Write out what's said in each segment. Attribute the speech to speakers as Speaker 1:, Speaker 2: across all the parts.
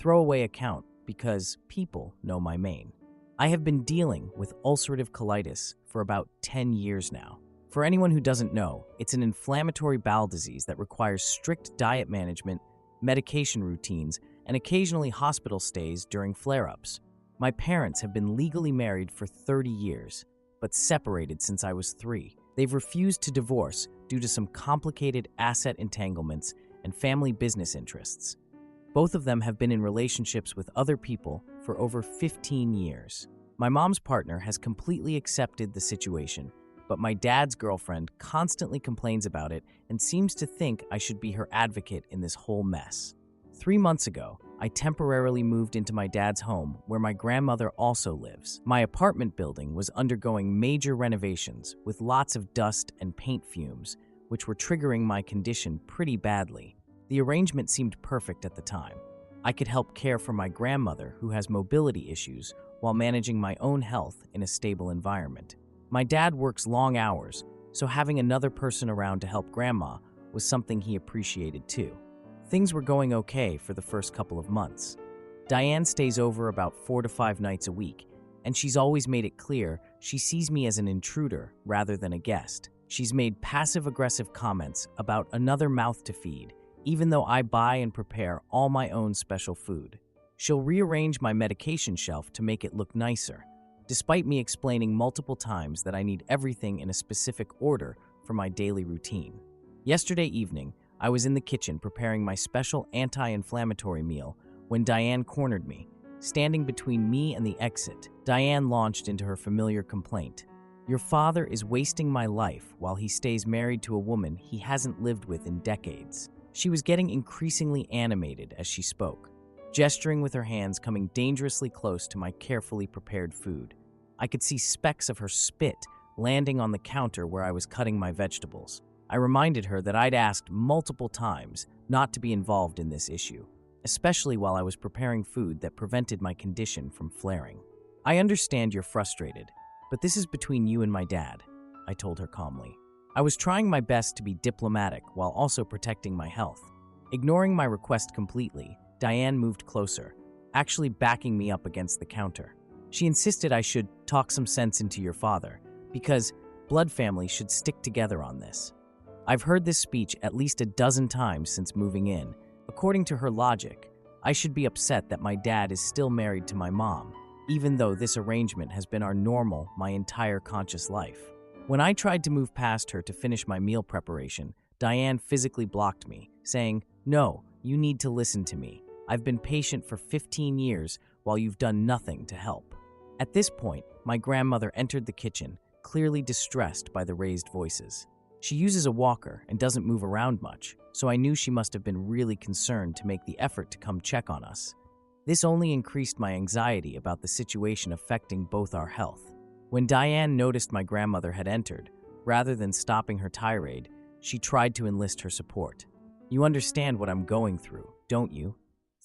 Speaker 1: throwaway account because people know my main. I have been dealing with ulcerative colitis for about 10 years now. For anyone who doesn't know, it's an inflammatory bowel disease that requires strict diet management, medication routines, and occasionally hospital stays during flare-ups. My parents have been legally married for 30 years, but separated since I was 3. They've refused to divorce due to some complicated asset entanglements and family business interests. Both of them have been in relationships with other people for over 15 years. My mom's partner has completely accepted the situation, but my dad's girlfriend constantly complains about it and seems to think I should be her advocate in this whole mess. 3 months ago, I temporarily moved into my dad's home where my grandmother also lives. My apartment building was undergoing major renovations with lots of dust and paint fumes, which were triggering my condition pretty badly. The arrangement seemed perfect at the time. I could help care for my grandmother who has mobility issues while managing my own health in a stable environment. My dad works long hours, so having another person around to help grandma was something he appreciated too. Things were going okay for the first couple of months. Diane stays over about 4 to 5 nights a week, and she's always made it clear she sees me as an intruder rather than a guest. She's made passive-aggressive comments about another mouth to feed, even though I buy and prepare all my own special food. She'll rearrange my medication shelf to make it look nicer, despite me explaining multiple times that I need everything in a specific order for my daily routine. Yesterday evening, I was in the kitchen preparing my special anti-inflammatory meal when Diane cornered me. Standing between me and the exit, Diane launched into her familiar complaint. "Your father is wasting my life while he stays married to a woman he hasn't lived with in decades." She was getting increasingly animated as she spoke, gesturing with her hands coming dangerously close to my carefully prepared food. I could see specks of her spit landing on the counter where I was cutting my vegetables. I reminded her that I'd asked multiple times not to be involved in this issue, especially while I was preparing food that prevented my condition from flaring. "I understand you're frustrated, but this is between you and my dad," I told her calmly. I was trying my best to be diplomatic while also protecting my health. Ignoring my request completely, Diane moved closer, actually backing me up against the counter. She insisted I should talk some sense into your father, because blood families should stick together on this. I've heard this speech at least a dozen times since moving in. According to her logic, I should be upset that my dad is still married to my mom, even though this arrangement has been our normal my entire conscious life. When I tried to move past her to finish my meal preparation, Diane physically blocked me, saying, "No, you need to listen to me. I've been patient for 15 years while you've done nothing to help." At this point, my grandmother entered the kitchen, clearly distressed by the raised voices. She uses a walker and doesn't move around much, so I knew she must have been really concerned to make the effort to come check on us. This only increased my anxiety about the situation affecting both our health. When Diane noticed my grandmother had entered, rather than stopping her tirade, she tried to enlist her support. "You understand what I'm going through, don't you?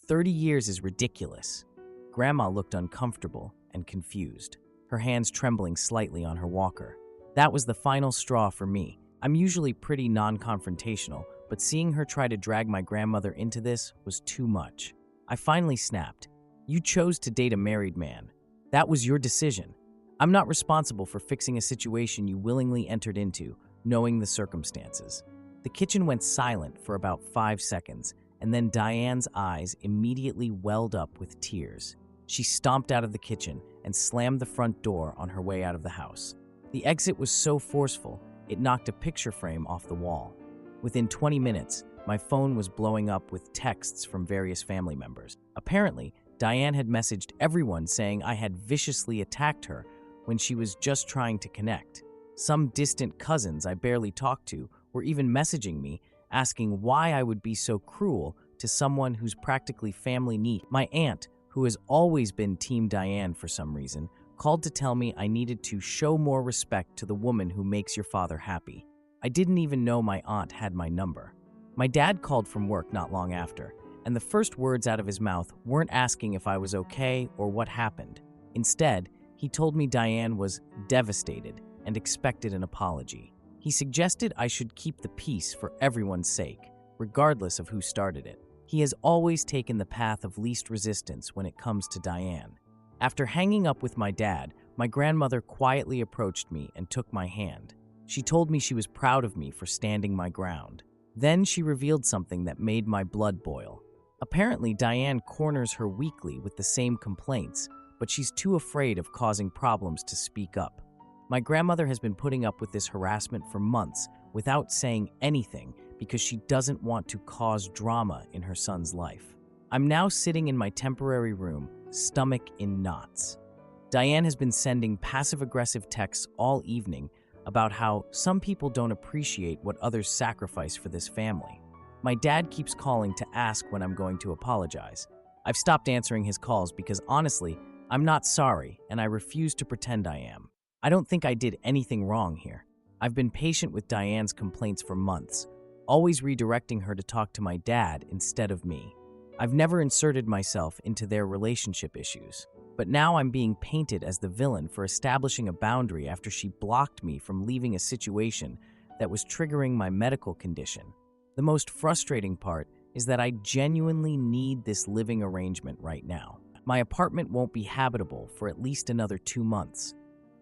Speaker 1: 30 years is ridiculous." Grandma looked uncomfortable and confused, her hands trembling slightly on her walker. That was the final straw for me. I'm usually pretty non-confrontational, but seeing her try to drag my grandmother into this was too much. I finally snapped. "You chose to date a married man. That was your decision. I'm not responsible for fixing a situation you willingly entered into, knowing the circumstances." The kitchen went silent for about 5 seconds, and then Diane's eyes immediately welled up with tears. She stomped out of the kitchen and slammed the front door on her way out of the house. The exit was so forceful, it knocked a picture frame off the wall. Within 20 minutes, my phone was blowing up with texts from various family members. Apparently, Diane had messaged everyone saying I had viciously attacked her when she was just trying to connect. Some distant cousins I barely talked to were even messaging me, asking why I would be so cruel to someone who's practically family niece. My aunt, who has always been Team Diane for some reason, called to tell me I needed to show more respect to the woman who makes your father happy. I didn't even know my aunt had my number. My dad called from work not long after, and the first words out of his mouth weren't asking if I was okay or what happened. Instead, he told me Diane was devastated and expected an apology. He suggested I should keep the peace for everyone's sake, regardless of who started it. He has always taken the path of least resistance when it comes to Diane. After hanging up with my dad, my grandmother quietly approached me and took my hand. She told me she was proud of me for standing my ground. Then she revealed something that made my blood boil. Apparently, Diane corners her weekly with the same complaints, but she's too afraid of causing problems to speak up. My grandmother has been putting up with this harassment for months without saying anything because she doesn't want to cause drama in her son's life. I'm now sitting in my temporary room, stomach in knots. Diane has been sending passive-aggressive texts all evening about how some people don't appreciate what others sacrifice for this family. My dad keeps calling to ask when I'm going to apologize. I've stopped answering his calls because honestly, I'm not sorry and I refuse to pretend I am. I don't think I did anything wrong here. I've been patient with Diane's complaints for months, always redirecting her to talk to my dad instead of me. I've never inserted myself into their relationship issues. But now I'm being painted as the villain for establishing a boundary after she blocked me from leaving a situation that was triggering my medical condition. The most frustrating part is that I genuinely need this living arrangement right now. My apartment won't be habitable for at least another 2 months,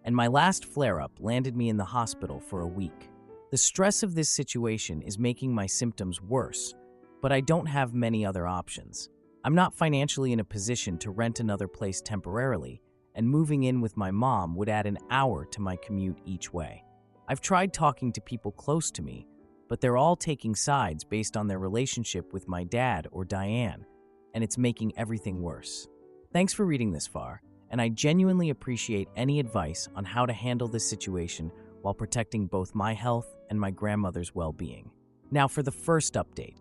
Speaker 1: and my last flare-up landed me in the hospital for a week. The stress of this situation is making my symptoms worse, but I don't have many other options. I'm not financially in a position to rent another place temporarily, and moving in with my mom would add an hour to my commute each way. I've tried talking to people close to me, but they're all taking sides based on their relationship with my dad or Diane, and it's making everything worse. Thanks for reading this far, and I genuinely appreciate any advice on how to handle this situation while protecting both my health and my grandmother's well-being. Now for the first update.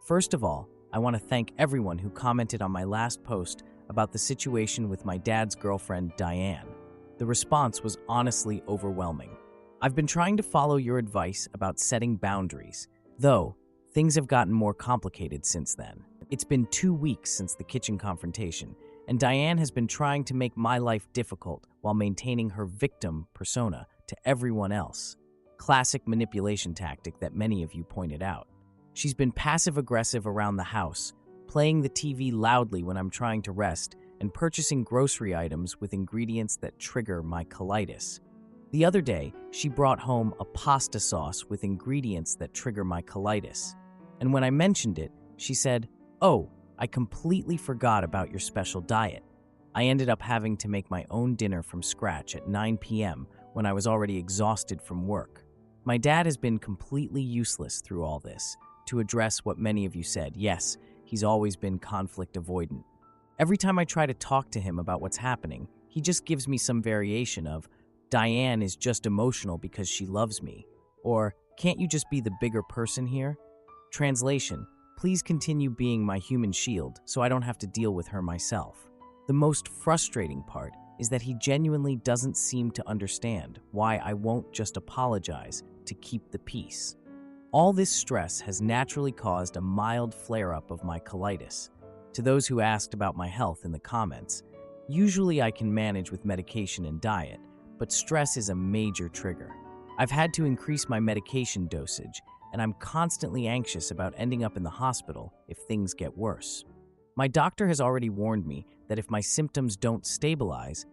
Speaker 1: First of all, I want to thank everyone who commented on my last post about the situation with my dad's girlfriend, Diane. The response was honestly overwhelming. I've been trying to follow your advice about setting boundaries, though things have gotten more complicated since then. It's been 2 weeks since the kitchen confrontation, and Diane has been trying to make my life difficult while maintaining her victim persona to everyone else. Classic manipulation tactic that many of you pointed out. She's been passive-aggressive around the house, playing the TV loudly when I'm trying to rest, and purchasing grocery items with ingredients that trigger my colitis. The other day, she brought home a pasta sauce with ingredients that trigger my colitis. And when I mentioned it, she said, "Oh, I completely forgot about your special diet." I ended up having to make my own dinner from scratch at 9 p.m. when I was already exhausted from work. My dad has been completely useless through all this. To address what many of you said, yes, he's always been conflict avoidant. Every time I try to talk to him about what's happening, he just gives me some variation of, "Diane is just emotional because she loves me," or "Can't you just be the bigger person here?" Translation, please continue being my human shield so I don't have to deal with her myself. The most frustrating part is that he genuinely doesn't seem to understand why I won't just apologize to keep the peace. All this stress has naturally caused a mild flare-up of my colitis. To those who asked about my health in the comments, usually I can manage with medication and diet, but stress is a major trigger. I've had to increase my medication dosage, and I'm constantly anxious about ending up in the hospital if things get worse. My doctor has already warned me that if my symptoms don't stabilize,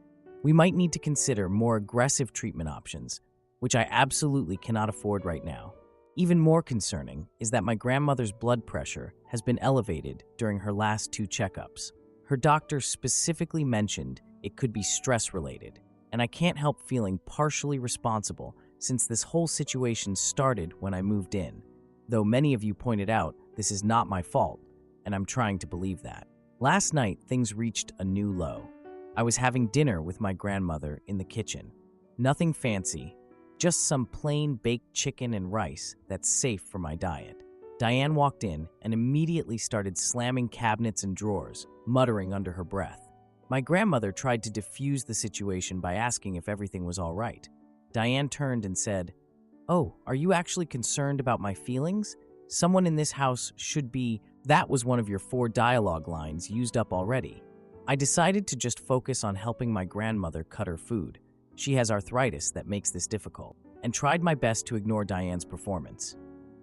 Speaker 1: we might need to consider more aggressive treatment options, which I absolutely cannot afford right now. Even more concerning is that my grandmother's blood pressure has been elevated during her last 2 checkups. Her doctor specifically mentioned it could be stress-related, and I can't help feeling partially responsible since this whole situation started when I moved in, though many of you pointed out this is not my fault, and I'm trying to believe that. Last night, things reached a new low. I was having dinner with my grandmother in the kitchen. Nothing fancy, just some plain baked chicken and rice that's safe for my diet. Diane walked in and immediately started slamming cabinets and drawers, muttering under her breath. My grandmother tried to diffuse the situation by asking if everything was all right. Diane turned and said, "Oh, are you actually concerned about my feelings? Someone in this house should be, that was one of your 4 dialogue lines used up already." I decided to just focus on helping my grandmother cut her food. She has arthritis that makes this difficult, and tried my best to ignore Diane's performance.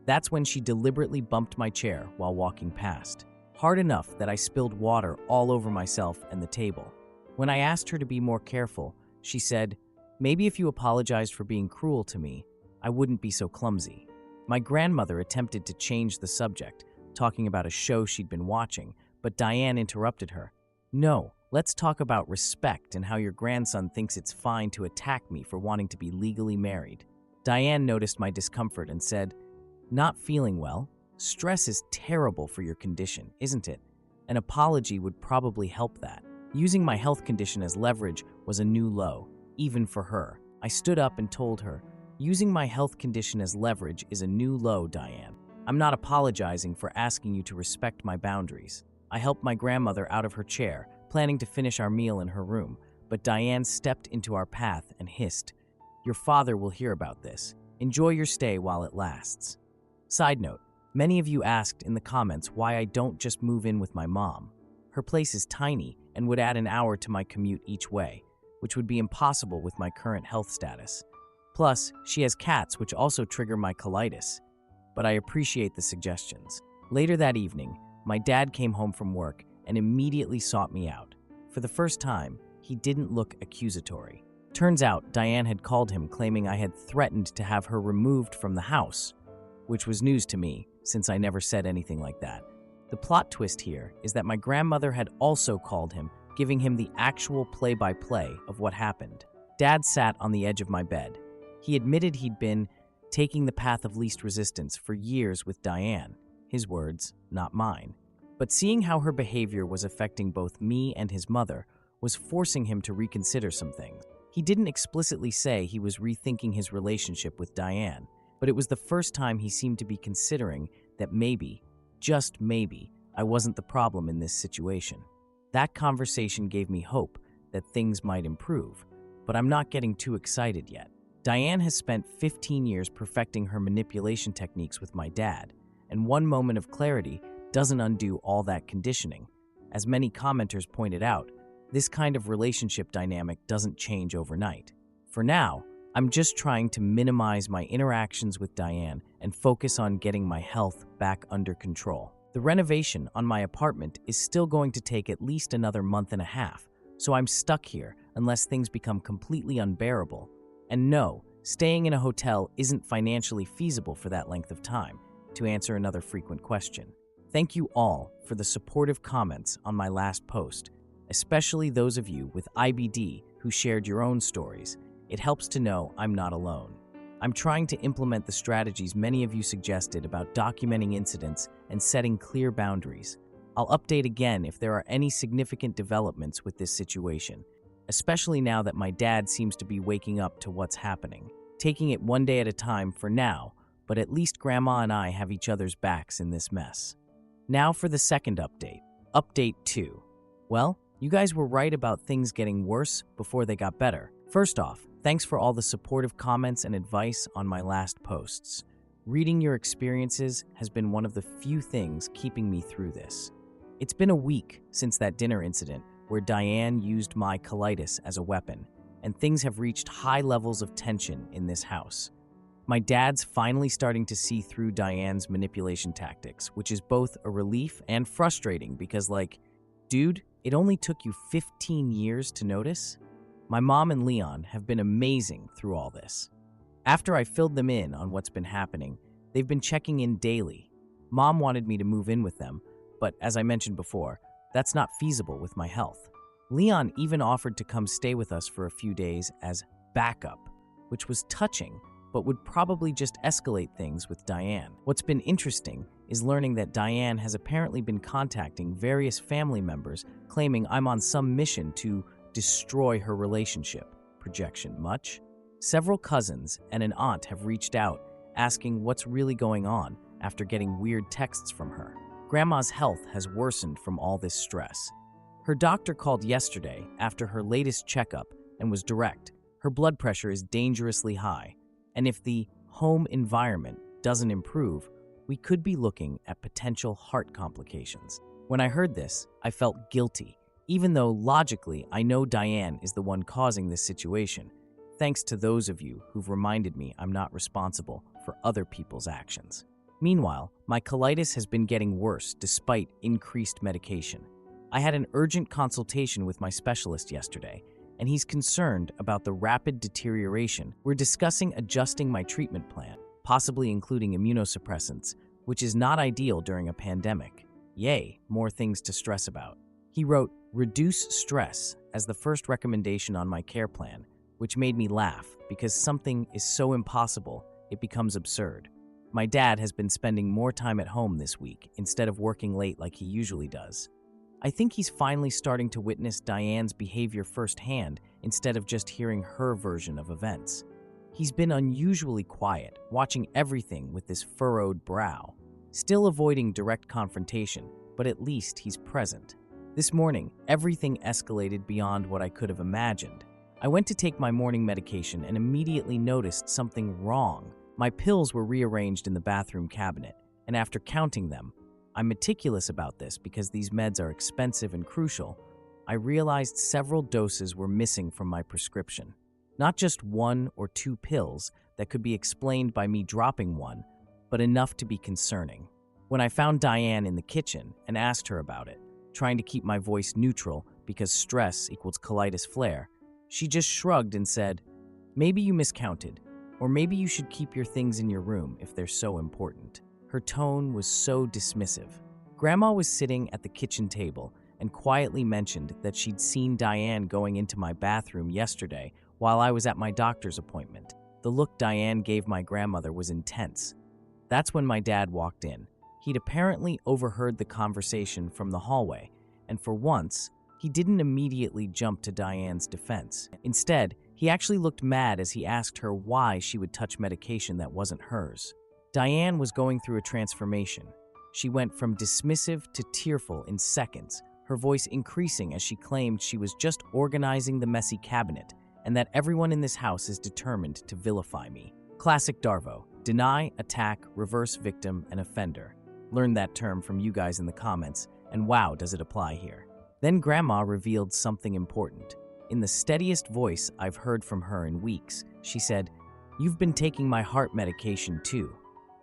Speaker 1: That's when she deliberately bumped my chair while walking past, hard enough that I spilled water all over myself and the table. When I asked her to be more careful, she said, "Maybe if you apologized for being cruel to me, I wouldn't be so clumsy." My grandmother attempted to change the subject, talking about a show she'd been watching, but Diane interrupted her. "No, let's talk about respect and how your grandson thinks it's fine to attack me for wanting to be legally married." Diane noticed my discomfort and said, "Not feeling well? Stress is terrible for your condition, isn't it? An apology would probably help that." Using my health condition as leverage was a new low, even for her. I stood up and told her, "Using my health condition as leverage is a new low, Diane. I'm not apologizing for asking you to respect my boundaries." I helped my grandmother out of her chair, planning to finish our meal in her room, but Diane stepped into our path and hissed, "Your father will hear about this. Enjoy your stay while it lasts." Side note, many of you asked in the comments why I don't just move in with my mom. Her place is tiny and would add an hour to my commute each way, which would be impossible with my current health status. Plus, she has cats which also trigger my colitis, but I appreciate the suggestions. Later that evening, my dad came home from work and immediately sought me out. For the first time, he didn't look accusatory. Turns out, Diane had called him claiming I had threatened to have her removed from the house, which was news to me since I never said anything like that. The plot twist here is that my grandmother had also called him, giving him the actual play-by-play of what happened. Dad sat on the edge of my bed. He admitted he'd been taking the path of least resistance for years with Diane. His words, not mine. But seeing how her behavior was affecting both me and his mother was forcing him to reconsider some things. He didn't explicitly say he was rethinking his relationship with Diane, but it was the first time he seemed to be considering that maybe, just maybe, I wasn't the problem in this situation. That conversation gave me hope that things might improve, but I'm not getting too excited yet. Diane has spent 15 years perfecting her manipulation techniques with my dad, and one moment of clarity doesn't undo all that conditioning. As many commenters pointed out, this kind of relationship dynamic doesn't change overnight. For now, I'm just trying to minimize my interactions with Diane and focus on getting my health back under control. The renovation on my apartment is still going to take at least another month and a half, so I'm stuck here unless things become completely unbearable. And no, staying in a hotel isn't financially feasible for that length of time, to answer another frequent question. Thank you all for the supportive comments on my last post, especially those of you with IBD who shared your own stories. It helps to know I'm not alone. I'm trying to implement the strategies many of you suggested about documenting incidents and setting clear boundaries. I'll update again if there are any significant developments with this situation, especially now that my dad seems to be waking up to what's happening. Taking it one day at a time for now, but at least Grandma and I have each other's backs in this mess. Now for the second update. Update 2. Well, you guys were right about things getting worse before they got better. First off, thanks for all the supportive comments and advice on my last posts. Reading your experiences has been one of the few things keeping me through this. It's been a week since that dinner incident where Diane used my colitis as a weapon, and things have reached high levels of tension in this house. My dad's finally starting to see through Diane's manipulation tactics, which is both a relief and frustrating because, dude, it only took you 15 years to notice? My mom and Leon have been amazing through all this. After I filled them in on what's been happening, they've been checking in daily. Mom wanted me to move in with them, but as I mentioned before, that's not feasible with my health. Leon even offered to come stay with us for a few days as backup, which was touching, but would probably just escalate things with Diane. What's been interesting is learning that Diane has apparently been contacting various family members claiming I'm on some mission to destroy her relationship. Projection much? Several cousins and an aunt have reached out asking what's really going on after getting weird texts from her. Grandma's health has worsened from all this stress. Her doctor called yesterday after her latest checkup and was direct. Her blood pressure is dangerously high, and if the home environment doesn't improve, we could be looking at potential heart complications. When I heard this, I felt guilty, even though logically I know Diane is the one causing this situation, thanks to those of you who've reminded me I'm not responsible for other people's actions. Meanwhile, my colitis has been getting worse despite increased medication. I had an urgent consultation with my specialist yesterday, and he's concerned about the rapid deterioration. We're discussing adjusting my treatment plan, possibly including immunosuppressants, which is not ideal during a pandemic. Yay, more things to stress about. He wrote, "Reduce stress" as the first recommendation on my care plan, which made me laugh because something is so impossible, it becomes absurd. My dad has been spending more time at home this week instead of working late like he usually does. I think he's finally starting to witness Diane's behavior firsthand instead of just hearing her version of events. He's been unusually quiet, watching everything with this furrowed brow. Still avoiding direct confrontation, but at least he's present. This morning, everything escalated beyond what I could have imagined. I went to take my morning medication and immediately noticed something wrong. My pills were rearranged in the bathroom cabinet, and after counting them, I'm meticulous about this because these meds are expensive and crucial, I realized several doses were missing from my prescription. Not just 1 or 2 pills that could be explained by me dropping one, but enough to be concerning. When I found Diane in the kitchen and asked her about it, trying to keep my voice neutral because stress equals colitis flare, she just shrugged and said, "Maybe you miscounted, or maybe you should keep your things in your room if they're so important." Her tone was so dismissive. Grandma was sitting at the kitchen table and quietly mentioned that she'd seen Diane going into my bathroom yesterday while I was at my doctor's appointment. The look Diane gave my grandmother was intense. That's when my dad walked in. He'd apparently overheard the conversation from the hallway, and for once, he didn't immediately jump to Diane's defense. Instead, he actually looked mad as he asked her why she would touch medication that wasn't hers. Diane was going through a transformation. She went from dismissive to tearful in seconds, her voice increasing as she claimed she was just organizing the messy cabinet and that everyone in this house is determined to vilify me. Classic Darvo: deny, attack, reverse victim, and offender. Learned that term from you guys in the comments, and wow, does it apply here. Then Grandma revealed something important. In the steadiest voice I've heard from her in weeks, she said, "You've been taking my heart medication too.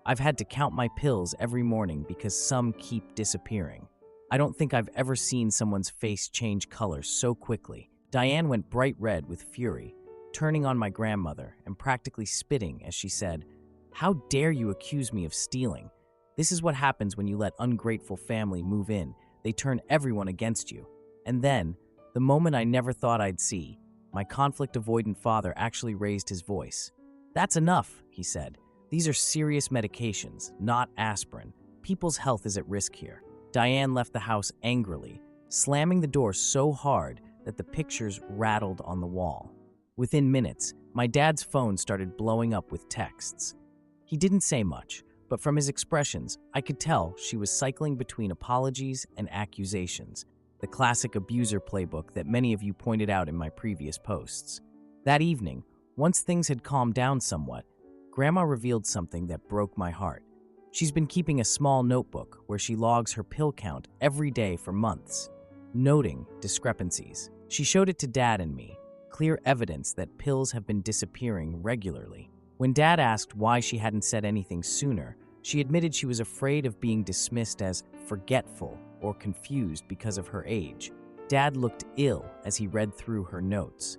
Speaker 1: I've had to count my pills every morning because some keep disappearing." I don't think I've ever seen someone's face change color so quickly. Diane went bright red with fury, turning on my grandmother and practically spitting as she said, "How dare you accuse me of stealing? This is what happens when you let ungrateful family move in. They turn everyone against you." And then, the moment I never thought I'd see, my conflict-avoidant father actually raised his voice. "That's enough," he said. "These are serious medications, not aspirin. People's health is at risk here." Diane left the house angrily, slamming the door so hard that the pictures rattled on the wall. Within minutes, my dad's phone started blowing up with texts. He didn't say much, but from his expressions, I could tell she was cycling between apologies and accusations, the classic abuser playbook that many of you pointed out in my previous posts. That evening, once things had calmed down somewhat, Grandma revealed something that broke my heart. She's been keeping a small notebook where she logs her pill count every day for months, noting discrepancies. She showed it to Dad and me, clear evidence that pills have been disappearing regularly. When Dad asked why she hadn't said anything sooner, she admitted she was afraid of being dismissed as forgetful or confused because of her age. Dad looked ill as he read through her notes.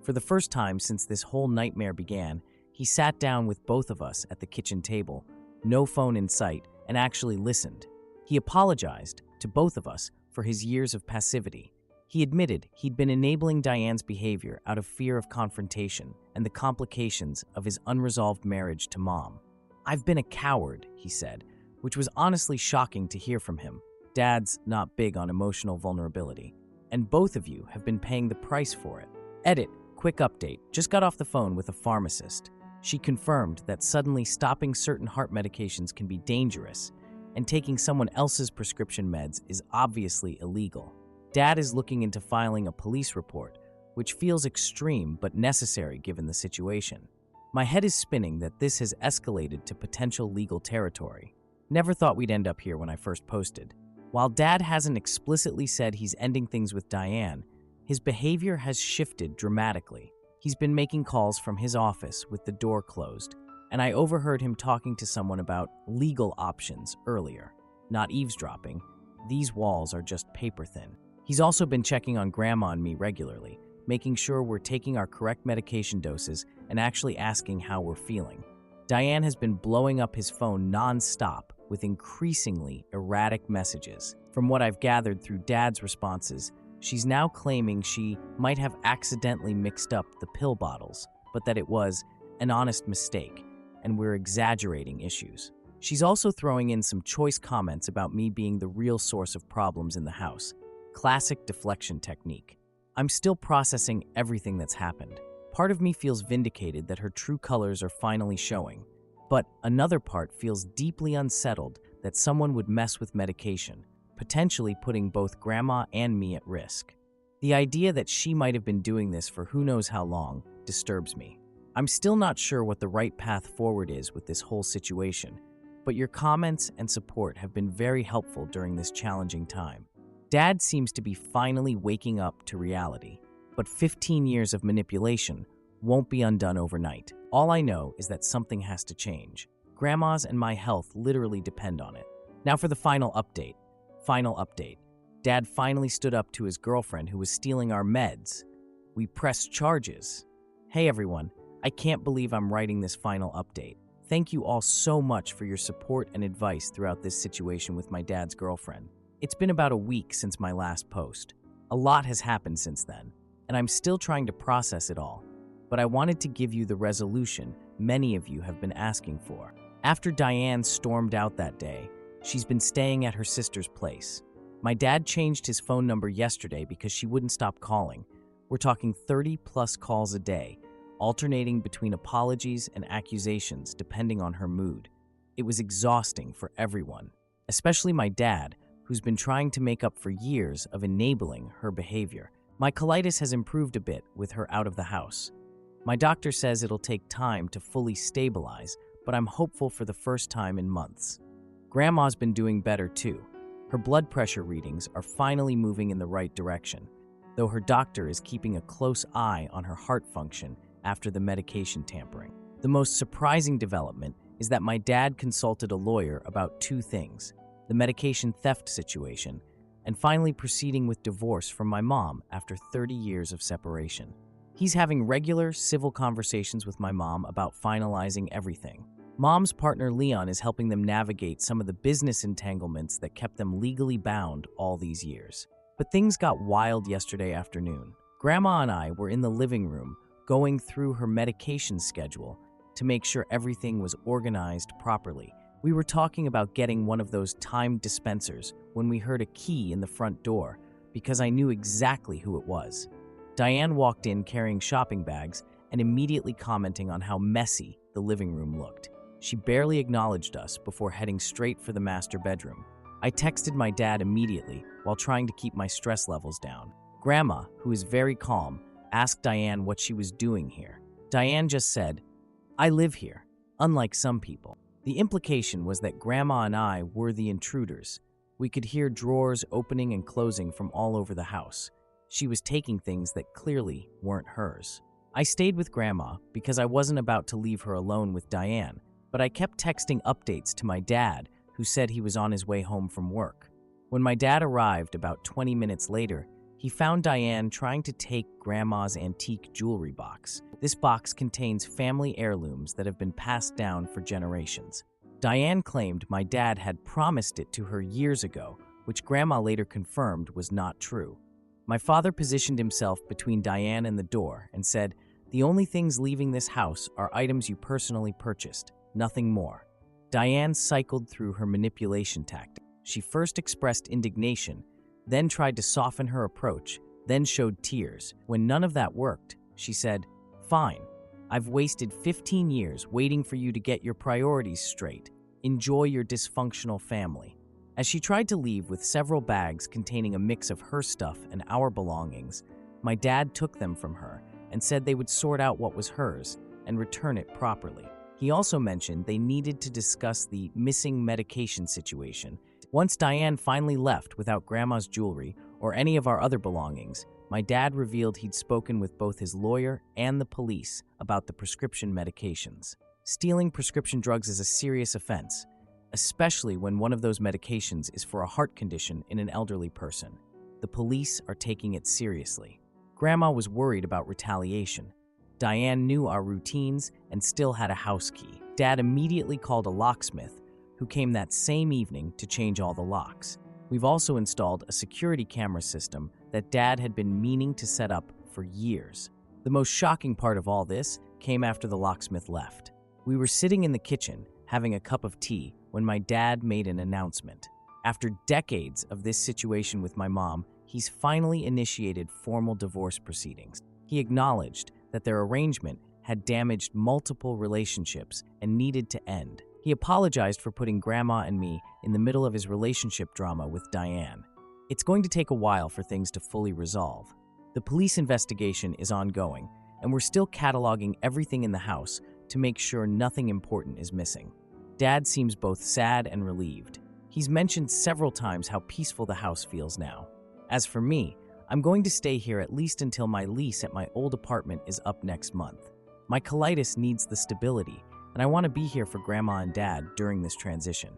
Speaker 1: For the first time since this whole nightmare began, he sat down with both of us at the kitchen table, no phone in sight, and actually listened. He apologized to both of us for his years of passivity. He admitted he'd been enabling Diane's behavior out of fear of confrontation and the complications of his unresolved marriage to Mom. "I've been a coward," he said, which was honestly shocking to hear from him. Dad's not big on emotional vulnerability, and both of you have been paying the price for it. Edit, quick update, just got off the phone with a pharmacist. She confirmed that suddenly stopping certain heart medications can be dangerous, and taking someone else's prescription meds is obviously illegal. Dad is looking into filing a police report, which feels extreme but necessary given the situation. My head is spinning that this has escalated to potential legal territory. Never thought we'd end up here when I first posted. While Dad hasn't explicitly said he's ending things with Diane, his behavior has shifted dramatically. He's been making calls from his office with the door closed, and I overheard him talking to someone about legal options earlier. Not eavesdropping. These walls are just paper thin. He's also been checking on Grandma and me regularly, making sure we're taking our correct medication doses and actually asking how we're feeling. Diane has been blowing up his phone non-stop with increasingly erratic messages. From what I've gathered through Dad's responses, she's now claiming she might have accidentally mixed up the pill bottles, but that it was an honest mistake, and we're exaggerating issues. She's also throwing in some choice comments about me being the real source of problems in the house. Classic deflection technique. I'm still processing everything that's happened. Part of me feels vindicated that her true colors are finally showing, but another part feels deeply unsettled that someone would mess with medication, potentially putting both Grandma and me at risk. The idea that she might have been doing this for who knows how long disturbs me. I'm still not sure what the right path forward is with this whole situation, but your comments and support have been very helpful during this challenging time. Dad seems to be finally waking up to reality, but 15 years of manipulation won't be undone overnight. All I know is that something has to change. Grandma's and my health literally depend on it. Now for the final update. Dad finally stood up to his girlfriend who was stealing our meds. We pressed charges. Hey everyone, I can't believe I'm writing this final update. Thank you all so much for your support and advice throughout this situation with my dad's girlfriend. It's been about a week since my last post. A lot has happened since then, and I'm still trying to process it all. But I wanted to give you the resolution many of you have been asking for. After Diane stormed out that day, she's been staying at her sister's place. My dad changed his phone number yesterday because she wouldn't stop calling. We're talking 30+ calls a day, alternating between apologies and accusations depending on her mood. It was exhausting for everyone, especially my dad, who's been trying to make up for years of enabling her behavior. My colitis has improved a bit with her out of the house. My doctor says it'll take time to fully stabilize, but I'm hopeful for the first time in months. Grandma's been doing better too. Her blood pressure readings are finally moving in the right direction, though her doctor is keeping a close eye on her heart function after the medication tampering. The most surprising development is that my dad consulted a lawyer about two things: the medication theft situation, and finally proceeding with divorce from my mom after 30 years of separation. He's having regular civil conversations with my mom about finalizing everything. Mom's partner Leon is helping them navigate some of the business entanglements that kept them legally bound all these years. But things got wild yesterday afternoon. Grandma and I were in the living room going through her medication schedule to make sure everything was organized properly. We were talking about getting one of those timed dispensers when we heard a key in the front door because I knew exactly who it was. Diane walked in carrying shopping bags and immediately commenting on how messy the living room looked. She barely acknowledged us before heading straight for the master bedroom. I texted my dad immediately while trying to keep my stress levels down. Grandma, who is very calm, asked Diane what she was doing here. Diane just said, "I live here, unlike some people." The implication was that Grandma and I were the intruders. We could hear drawers opening and closing from all over the house. She was taking things that clearly weren't hers. I stayed with Grandma because I wasn't about to leave her alone with Diane, but I kept texting updates to my dad, who said he was on his way home from work. When my dad arrived about 20 minutes later, he found Diane trying to take Grandma's antique jewelry box. This box contains family heirlooms that have been passed down for generations. Diane claimed my dad had promised it to her years ago, which Grandma later confirmed was not true. My father positioned himself between Diane and the door and said, "The only things leaving this house are items you personally purchased, nothing more." Diane cycled through her manipulation tactic. She first expressed indignation, then tried to soften her approach, then showed tears. When none of that worked, she said, "Fine, I've wasted 15 years waiting for you to get your priorities straight. Enjoy your dysfunctional family." As she tried to leave with several bags containing a mix of her stuff and our belongings, my dad took them from her and said they would sort out what was hers and return it properly. He also mentioned they needed to discuss the missing medication situation. Once Diane finally left without Grandma's jewelry or any of our other belongings, my dad revealed he'd spoken with both his lawyer and the police about the prescription medications. Stealing prescription drugs is a serious offense, especially when one of those medications is for a heart condition in an elderly person. The police are taking it seriously. Grandma was worried about retaliation. Diane knew our routines and still had a house key. Dad immediately called a locksmith, who came that same evening to change all the locks. We've also installed a security camera system that Dad had been meaning to set up for years. The most shocking part of all this came after the locksmith left. We were sitting in the kitchen, having a cup of tea, when my dad made an announcement. After decades of this situation with my mom, he's finally initiated formal divorce proceedings. He acknowledged that their arrangement had damaged multiple relationships and needed to end. He apologized for putting Grandma and me in the middle of his relationship drama with Diane. It's going to take a while for things to fully resolve. The police investigation is ongoing, and we're still cataloging everything in the house to make sure nothing important is missing. Dad seems both sad and relieved. He's mentioned several times how peaceful the house feels now. As for me, I'm going to stay here at least until my lease at my old apartment is up next month. My colitis needs the stability, and I want to be here for Grandma and Dad during this transition.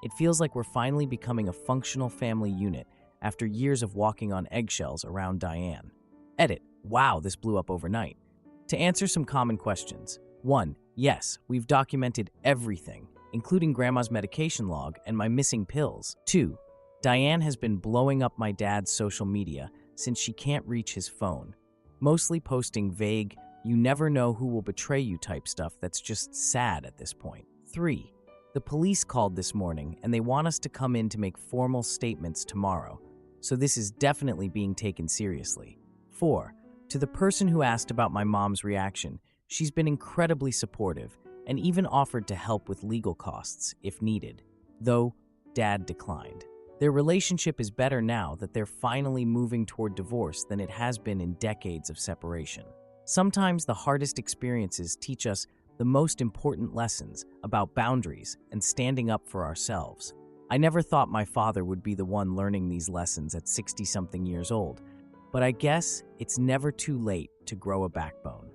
Speaker 1: It feels like we're finally becoming a functional family unit after years of walking on eggshells around Diane. Edit. Wow, this blew up overnight. To answer some common questions. 1. Yes, we've documented everything, including Grandma's medication log and my missing pills. 2. Diane has been blowing up my dad's social media since she can't reach his phone, mostly posting vague, you never know who will betray you type stuff that's just sad at this point. 3. The police called this morning and they want us to come in to make formal statements tomorrow, so this is definitely being taken seriously. 4. To the person who asked about my mom's reaction, she's been incredibly supportive and even offered to help with legal costs if needed, though Dad declined. Their relationship is better now that they're finally moving toward divorce than it has been in decades of separation. Sometimes the hardest experiences teach us the most important lessons about boundaries and standing up for ourselves. I never thought my father would be the one learning these lessons at 60-something years old, but I guess it's never too late to grow a backbone.